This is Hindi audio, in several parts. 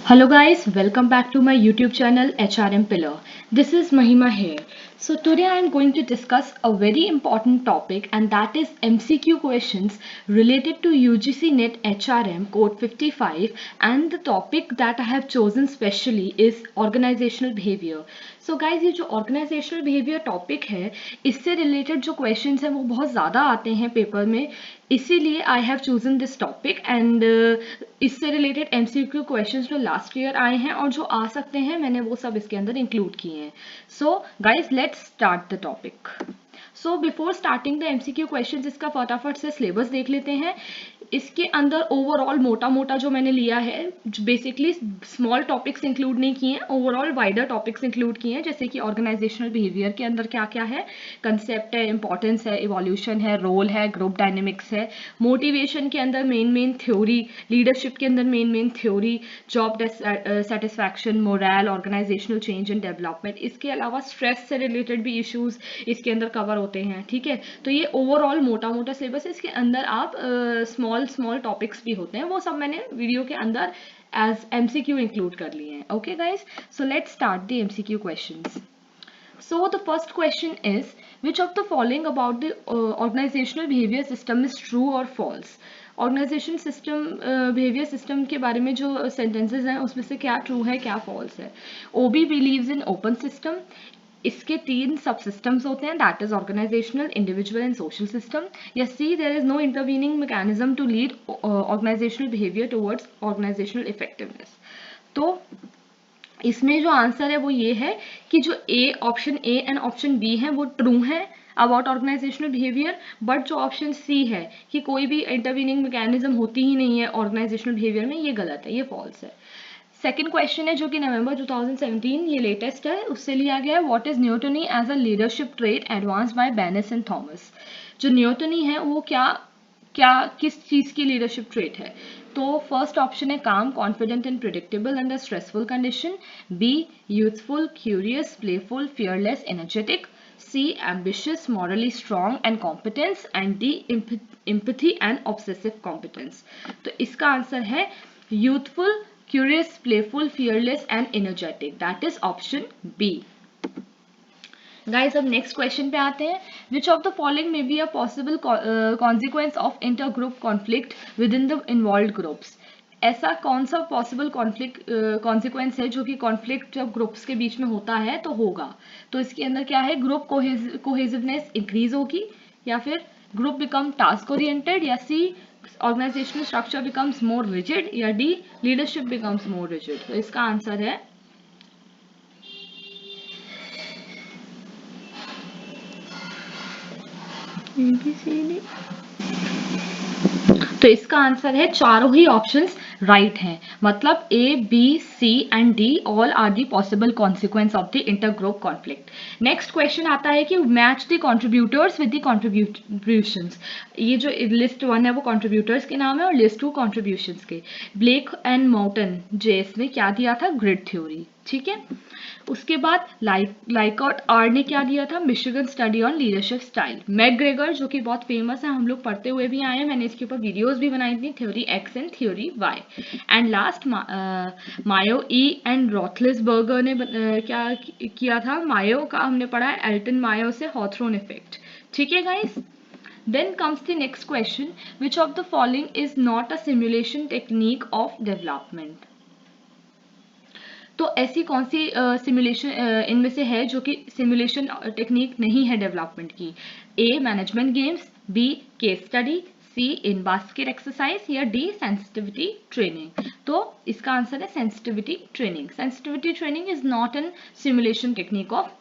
Hello guys, welcome back to my YouTube channel HRM Pillar. This is Mahima here. So today I am going to discuss a very important topic, and that is MCQ questions related to UGC NET HRM code 55, and the topic that I have chosen specially is organizational behavior. So guys, ये जो organizational behavior topic है, इससे related जो questions हैं वो बहुत ज़्यादा आते हैं पेपर में, इसीलिए I have chosen this topic and इससे रिलेटेड MCQ क्वेश्चंस जो लास्ट ईयर आए हैं और जो आ सकते हैं मैंने वो सब इसके अंदर इंक्लूड किए हैं. So guys let's start the topic. So before starting the MCQ questions इसका फटाफट से सिलेबस देख लेते हैं. इसके अंदर ओवरऑल मोटा मोटा जो मैंने लिया है, बेसिकली स्मॉल टॉपिक्स इंक्लूड नहीं किए हैं, ओवरऑल वाइडर टॉपिक्स इंक्लूड किए हैं, जैसे कि ऑर्गेनाइजेशनल बिहेवियर के अंदर क्या क्या है, कंसेप्ट है, इंपॉर्टेंस है, इवोल्यूशन है, रोल है, ग्रुप डायनेमिक्स है, मोटिवेशन के अंदर मेन थ्योरी, लीडरशिप के अंदर main theory, job satisfaction, morale, organisational change and development. इसके अलावा स्ट्रेस से रिलेटेड भी इश्यूज इसके अंदर कवर होते हैं. ठीक है, तो ये ओवरऑल मोटा मोटा सिलेबस है. इसके अंदर आप स्मॉल टॉपिक्स भी होते हैं, वो सब मैंने वीडियो के अंदर एज MCQ इंक्लूड कर लिए हैं. Okay guys, so let's start the MCQ questions. So the first question is, which of the following about the organizational behavior system is true or false? Organisation system behaviour system के बारे में जो सेंटेंसेस हैं उसमें से क्या ट्रू है क्या फॉल्स है. OB believes in open system. इसके 3 सब सिस्टम्स होते हैं, that is organisational, individual and social system. या C, there is no intervening mechanism to lead organisational behaviour towards organisational effectiveness. तो इसमें जो आंसर है वो ये है कि जो option A and option B है वो ट्रू है अबाउट ऑर्गेनाइजेशनल बिहेवियर, बट जो ऑप्शन सी है कि कोई भी इंटरवीनिंग मैकेनिज्म होती ही नहीं है ऑर्गेनाइजेशनल बिहेवियर में, ये गलत है, ये फॉल्स है. सेकेंड क्वेश्चन है जो कि नवंबर 2017 ये लेटेस्ट है, उससे लिया गया है. व्हाट इज न्यूटनी as a leadership trait advance by Bennis and Thomas. जो न्यूटनी है वो क्या क्या किस चीज की लीडरशिप ट्रेट है. तो फर्स्ट ऑप्शन है calm, confident and predictable under stressful condition. B, youthful, curious, playful, fearless, energetic. C, ambitious, morally strong and competence. And D, empathy and obsessive competence. तो इसका आंसर है youthful, curious, playful, fearless and energetic. That is option B. Guys, अब नेक्स्ट क्वेश्चन पे आते हैं. Which of the following may be a possible consequence of inter group conflict with in the involve groups. ऐसा कौन सा पॉसिबल कॉन्फ्लिक्ट कॉन्सिक्वेंस है जो कि कॉन्फ्लिक्ट जब ग्रुप्स के बीच में होता है तो होगा. तो इसके अंदर क्या है, ग्रुप कोहेसिवनेस इंक्रीज होगी, या फिर ग्रुप बिकम टास्क ओरिएंटेड, या C, organisational structure becomes more rigid, या D, leadership becomes more rigid. तो इसका आंसर है ABCD. तो इसका आंसर है चारों ही ऑप्शंस राइट हैं, मतलब A, B, C and D all are the possible consequence of the inter group conflict. Next question आता है कि match the contributors with the contributions. ये जो लिस्ट 1 है वो कॉन्ट्रीब्यूटर्स के नाम है और लिस्ट 2 कॉन्ट्रीब्यूशंस के. ब्लेक एंड माउटन जेस ने क्या दिया था, ग्रिड थ्योरी. ठीक है, उसके बाद लाइकॉट आर ने क्या दिया था, Michigan study on leadership style. McGregor जो कि बहुत फेमस है, हम लोग पढ़ते हुए भी आए हैं, मैंने इसके ऊपर वीडियोस भी बनाई थी, theory X and theory Y. And last Mayo E and Roethlisberger ने क्या किया था, मायो का हमने पढ़ा है एल्टन मायो से हॉथरोन इफेक्ट. ठीक है guys. Then comes the next question, which of the following is not a simulation technique of development. तो ऐसी कौन सी सिमुलेशन इनमें से है जो कि सिमुलेशन टेक्निक नहीं है डेवलपमेंट की. A, management games, B, case study, C, in basket exercise, या D, सेंसिटिविटी ट्रेनिंग. तो इसका आंसर है sensitivity training. Sensitivity training is not an simulation technique of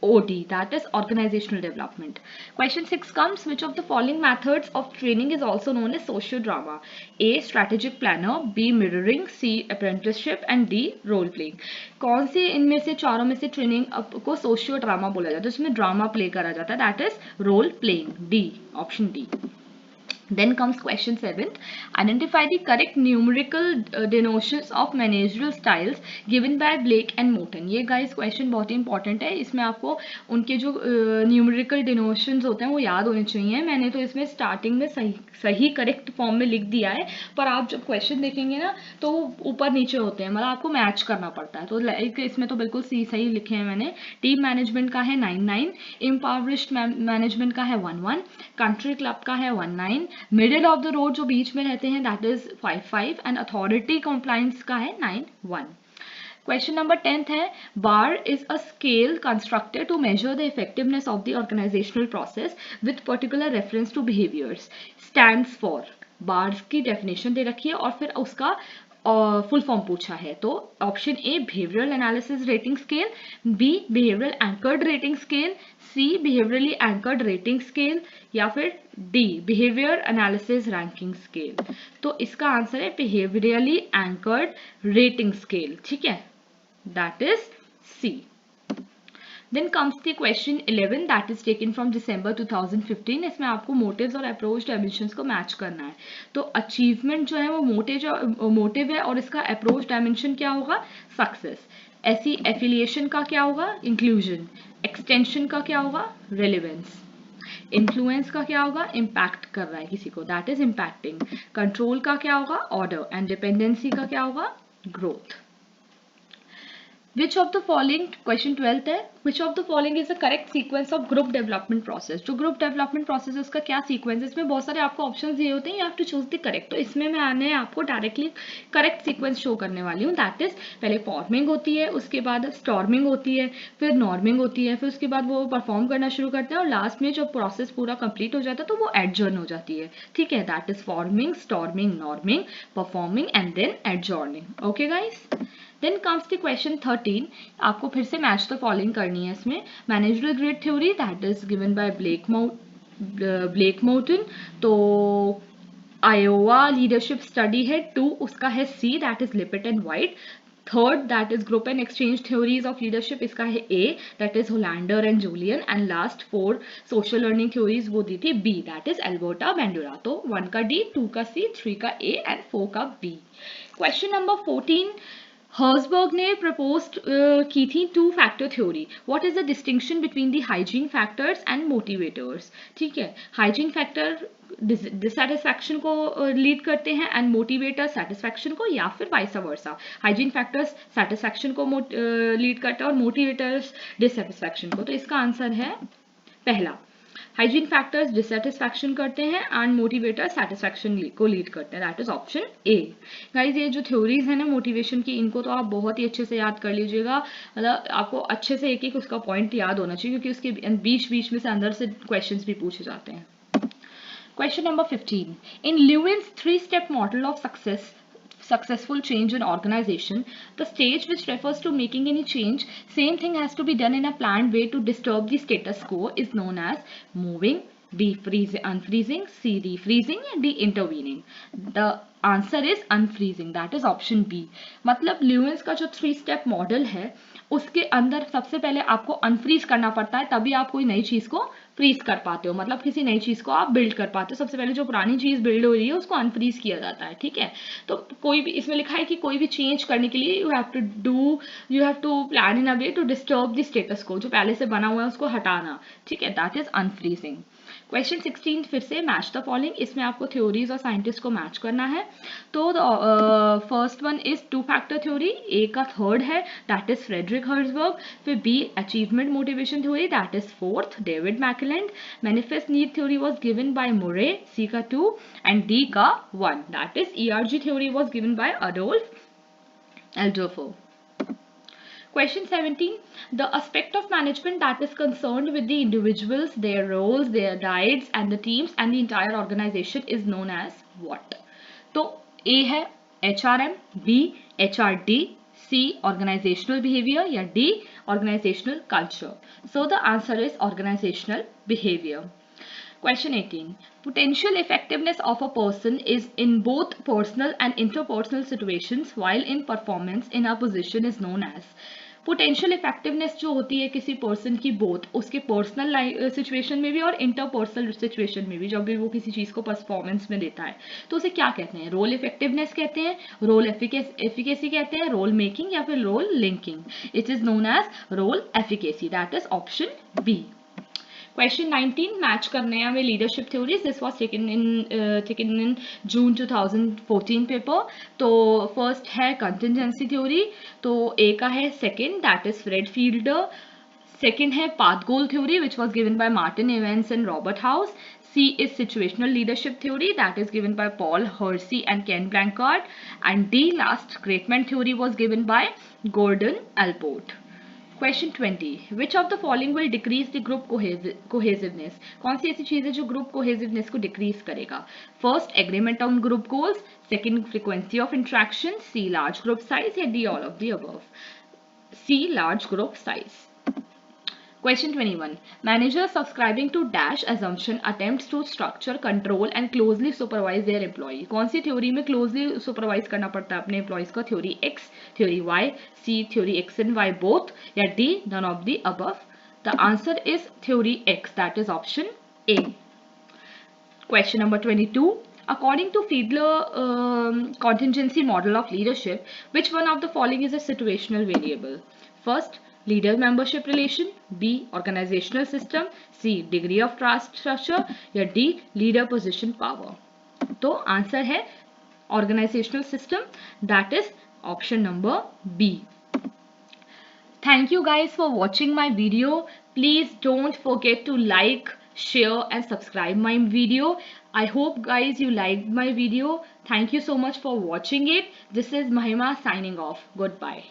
OD, that is organizational development. Question 6 comes, which of the following methods of training is also known as sociodrama? A, strategic planner, B, mirroring, C, apprenticeship and D, role playing. कौन सी इनमें से चारों में से ट्रेनिंग को सोशियो ड्रामा बोला जाता है, इसमें ड्रामा प्ले करा जाता है, that is role playing. D, option D. Then comes question 7th. Identify the correct numerical denotions of managerial styles given by Blake and Morton. ये guys question बहुत ही important है. इसमें आपको उनके जो numerical denotions होते हैं वो याद होने चाहिए. मैंने तो इसमें starting में सही correct form में लिख दिया है, पर आप जब question देखेंगे ना तो ऊपर नीचे होते हैं, मतलब आपको मैच करना पड़ता है. तो लाइक इसमें तो बिल्कुल सही लिखे हैं मैंने. टीम मैनेजमेंट का है 9-9, इम्पावरिश्ड मैनेजमेंट का है 1-1, कंट्री क्लब का है 1-9, मिडिल ऑफ द रोड जो बीच में रहते हैं that is 5-5 and authority compliance का है 9-1. क्वेश्चन नंबर 10th है BARS is a scale constructed to measure the effectiveness of the organisational process with particular reference to behaviours. Stands for, BARS की डेफिनेशन दे रखी है और फिर उसका फुल फॉर्म पूछा है. तो option A behavioural analysis rating scale, B behavioural anchored rating scale, C behaviourally anchored rating scale, या फिर D behaviour analysis ranking scale. तो इसका आंसर है बिहेवियरली एंकर्ड रेटिंग स्केल. ठीक है, that is C. Then comes the question 11 that is taken from December 2015. इसमें आपको motives और approach dimensions को match करना है. तो achievement जो है वो motive है और इसका approach dimension क्या होगा? Success. ऐसी affiliation का क्या होगा? Inclusion. Extension का क्या होगा? Relevance. Influence का क्या होगा? Impact कर रहा है किसी को, that is impacting. Control का क्या होगा? Order. And dependency का क्या होगा? Growth. Which of the following, question 12th है, which of the following is the correct sequence of group development process. जो group development process है उसका क्या sequence है? इसमें बहुत सारे आपको options दिए होते हैं, you have to choose the correct. तो इसमें मैंने आपको directly correct sequence show करने वाली हूँ. That is पहले forming होती है, उसके बाद storming होती है, फिर norming होती है, फिर उसके बाद वो perform करना शुरू करते हैं और last में जब process पूरा complete हो जाता है तो वो adjourn हो जाती है. ठीक है, that is forming, storming, norming, performing and then adjourning. Okay guys? Then comes the question 13. आपको फिर से match the following करनी है इसमें. Managerial grade theory that is given by Blake Morton. तो Iowa leadership study है 2, उसका है C that is Lippitt and White. Third that is group and exchange theories of leadership, इसका है A that is Hollander and Julian. And last 4 social learning theories वो दी थी B that is Alberta Bandura. तो 1 का D, 2 का C, 3 का A and 4 का B. Question number 14. हर्सबर्ग ने प्रपोज की थी 2 factor theory. What is the distinction between the hygiene factors and motivators. ठीक है, हाइजीन फैक्टर डिससेटिस्फैक्शन को लीड करते हैं एंड मोटिवेटर सेटिस्फैक्शन को, या फिर vice versa. Hygiene factors satisfaction को लीड करते हैं और मोटिवेटर्स डिससेटिस्फैक्शन को. तो इसका आंसर है पहला. हाइजीन फैक्टर्स डिससेटिस्फैक्शन करते हैं एंड मोटिवेटर सेटिस्फैक्शन को लीड करते हैं. That is option A. Guys ये जो थ्योरीज है ना मोटिवेशन की, इनको तो आप बहुत ही अच्छे से याद कर लीजिएगा. मतलब आपको अच्छे से एक एक उसका पॉइंट याद होना चाहिए क्योंकि उसके बीच बीच में से अंदर से क्वेश्चंस भी पूछे जाते हैं. Question number 15. In Lewin's 3-step model of successful change in organization, the stage which refers to making any change, same thing has to be done in a planned way to disturb the status quo, is known as moving, B unfreezing, C refreezing, and D intervening. The answer is unfreezing. That is option B. मतलब ल्यूइस का जो 3-स्टेप मॉडल है उसके अंदर सबसे पहले आपको अनफ्रीज करना पड़ता है, तभी आप कोई नई चीज को फ्रीज कर पाते हो. मतलब किसी नई चीज को आप बिल्ड कर पाते हो. सबसे पहले जो पुरानी चीज बिल्ड हो रही है उसको अनफ्रीज किया जाता है. ठीक है, तो कोई भी इसमें लिखा है कि कोई भी चेंज करने के लिए you have to plan in a way to disturb the status quo, जो पहले से बना हुआ है उसको हटाना. ठीक है, दैट इज अनफ्रीजिंग. क्वेश्चन 16 फिर से मैच द फॉलोइंग. इसमें आपको थ्योरीज और साइंटिस्ट को मैच करना है. तो first one is 2 factor theory. A का थर्ड है दैट इज फ्रेडरिक हर्सबर्ग. फिर B achievement motivation theory that is fourth David McClelland. Manifest need theory was given by Murray, C का 2 एंड डी का 1 that is ERG theory was given by Adolf Alderfer. Question 17. The aspect of management that is concerned with the individuals, their roles, their diets and the teams and the entire organization is known as what? तो A है HRM, B HRD, C organizational behavior या D organizational culture. So the answer is organizational behavior. Question 18. Potential effectiveness of a person is in both personal and interpersonal situations while in performance in a position is known as potential effectiveness जो होती है किसी पर्सन की बोथ उसके पर्सनल सिचुएशन में भी और इंटरपर्सनल सिचुएशन में भी, जब भी वो किसी चीज़ को परफॉर्मेंस में देता है, तो उसे क्या कहते हैं? रोल इफेक्टिवनेस कहते हैं, रोल एफिकेसी कहते हैं, रोल मेकिंग या फिर role linking. It is known as role efficacy. That is option B. Question 19 match करने हैं हमें leadership theories. This was taken in June 2014 paper. तो फर्स्ट है कंटिजेंसी थ्योरी. तो ए का है second, that is Fred Fiedler. Second है path goal theory which was given by Martin Evans and Robert House. C is situational leadership theory that is given by Paul Hersey and Ken Blanchard. And D, last Greatman theory, was given by Gordon Allport. Question 20. Which of the following will decrease the group cohesiveness? कौन सी ऐसी चीज है जो ग्रुप cohesiveness को डिक्रीज करेगा? First, agreement on group goals. Second, frequency of interaction. C, large group size. या D, all of the above. C, large group size. Question 21. Managers subscribing to dash assumption attempts to structure, control and closely supervise their employee. कौन सी थ्योरी में closely supervise करना पड़ता है अपने employees को? Theory X, theory Y, C, theory X and Y both, या D, none of the above. The answer is theory X, that is option A. Question number 22. According to Fiedler contingency model of leadership, which one of the following is a situational variable? First, leader membership relation. B, organizational system. C, degree of trust structure. या D, leader position power. तो आंसर है organizational system, that is option number B. Thank you guys for watching my video. Please don't forget to like, share and subscribe my video. I hope guys you liked my video. Thank you so much for watching it. This is Mahima signing off. Goodbye.